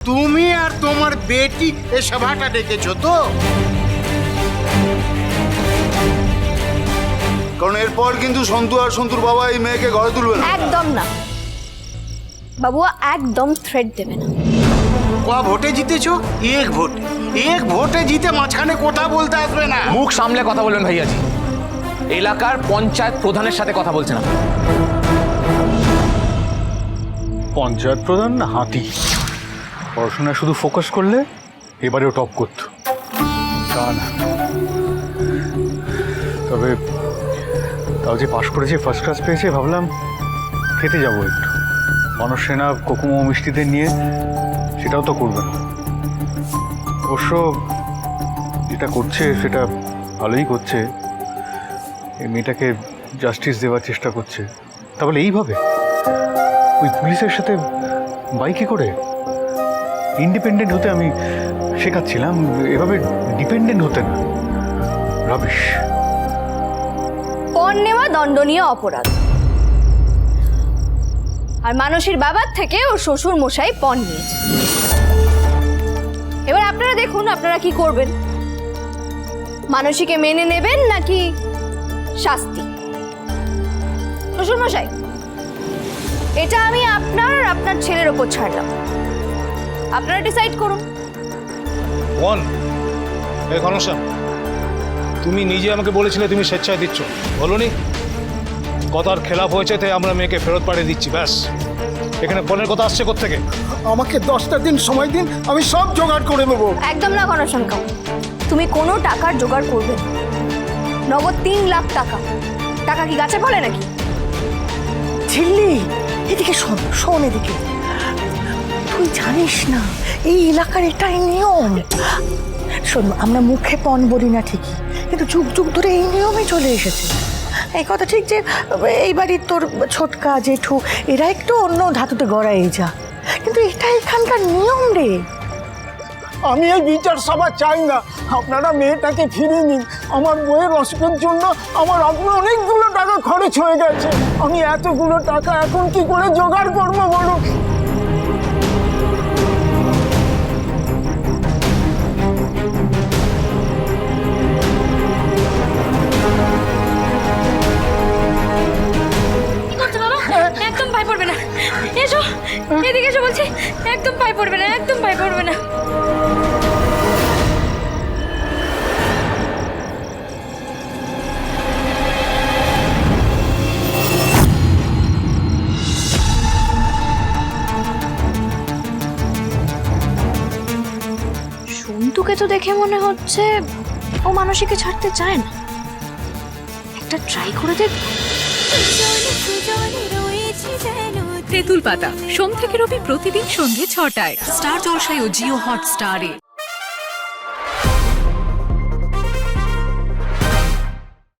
তুমি আর তোমার বেটি এ সভাটা ডেকেছো তো? কারণ এরপর কিন্তু সন্তু আর সন্তুর বাবা এই মেয়েকে ঘরে তুলবে না। একদম না বাবুয়া, একদম থ্রেট দেবে না। ক ভোটে জিতেছো? এক ভোটে জিতে মাঝখানে কথা বলতে আসবে না। মুখ সামলে কথা বলবেন ভাইয়াজি। এলাকার পঞ্চায়েত প্রধানের সাথে কথা বলছেন আপনি। পঞ্চায়েত প্রধান না হাতি? পড়াশোনায় শুধু ফোকাস করলে এবারেও টপ করতো। তা না, তবে তাও যে পাশ করেছে, ফার্স্ট ক্লাস পেয়েছে, ভাবলাম খেতে যাবো একটু। মানুষ সেনা কোকুমো মিষ্টিদের নিয়ে সেটাও তো করবে না। অবশ্য যেটা করছে সেটা ভালোই করছে। এই মেয়েটাকে জাস্টিস দেওয়ার চেষ্টা করছে। তাহলে এইভাবে ওই পুলিশের সাথে বাইকে করে ইন্ডিপেন্ডেন্ট হতে আমি শেখাচ্ছিলাম, এভাবে ডিপেন্ডেন্ট হতে না। রাবিশ। পণ নেওয়া দণ্ডনীয় অপরাধ। আর মানসীর বাবার থেকে ওর শ্বশুর মশাই পণ নিয়েছে। এবার আপনারা দেখুন আপনারা কি করবেন। মানসীকে মেনে নেবেন নাকি শাস্তি? শ্বশুর মশাই, এটা আমি আপনার আর আপনার ছেলের ওপর ছাড়লাম, আপনারা ডিসাইড করুন। বল এই ঘনশ্যাম, তুমি নিজে আমাকে বলেছিলে তুমি স্বেচ্ছায় দিচ্ছ, বলোনি? কথার খেলাপ হয়েছে তাই আমরা মেয়েকে ফেরত পাঠিয়ে দিচ্ছি, ব্যাস। এখানে পণের কথা আসছে কোত্থেকে? আমাকে 10টা দিন সময় দিন, আমি সব জোগাড় করে নেবো। একদম না ঘনশ্যাম কাকু, তুমি কোনো টাকার জোগাড় করবে না। নগদ 3 লাখ টাকা। টাকা কি গাছে ফলে নাকি? ঝিল্লি, এদিকে শোন, শোন এদিকে। তুই জানিস না এই এলাকার এটাই নিয়ম। শোন, আমরা মুখে পণ বলি না ঠিকই, কিন্তু যুগ যুগ ধরে এই নিয়মে চলে এসেছে। এই কথা ঠিক যে এই বাড়ির তোর ছোটকা জেঠু এরা একটু অন্য ধাতুতে গড়াই যা, কিন্তু এটা এখানকার নিয়ম রে। আমি এই বিচার সভা চাই না, আপনারা মেয়েটাকে ফিরিয়ে নিন। আমার বইয়ের অসুখের জন্য আমার আপনার অনেকগুলো টাকা খরচ হয়ে গেছে। আমি এতগুলো টাকা এখন কি করে জোগাড় করবো বলুন? একদম পায়ে পড়বে না, এসো এদিকে এসো বলছি। একদম পায়ে পড়বে না, একদম পায়ে পড়বে না। সন্তুকে তো দেখে মনে হচ্ছে ও মানসীকে ছাড়তে চায় না। একটা ট্রাই করে দেখ। তেঁতুল পাতা সোম থেকে রবি প্রতিদিন সন্ধ্যে 6টায় স্টার জলসায় ও জিও হটস্টারে।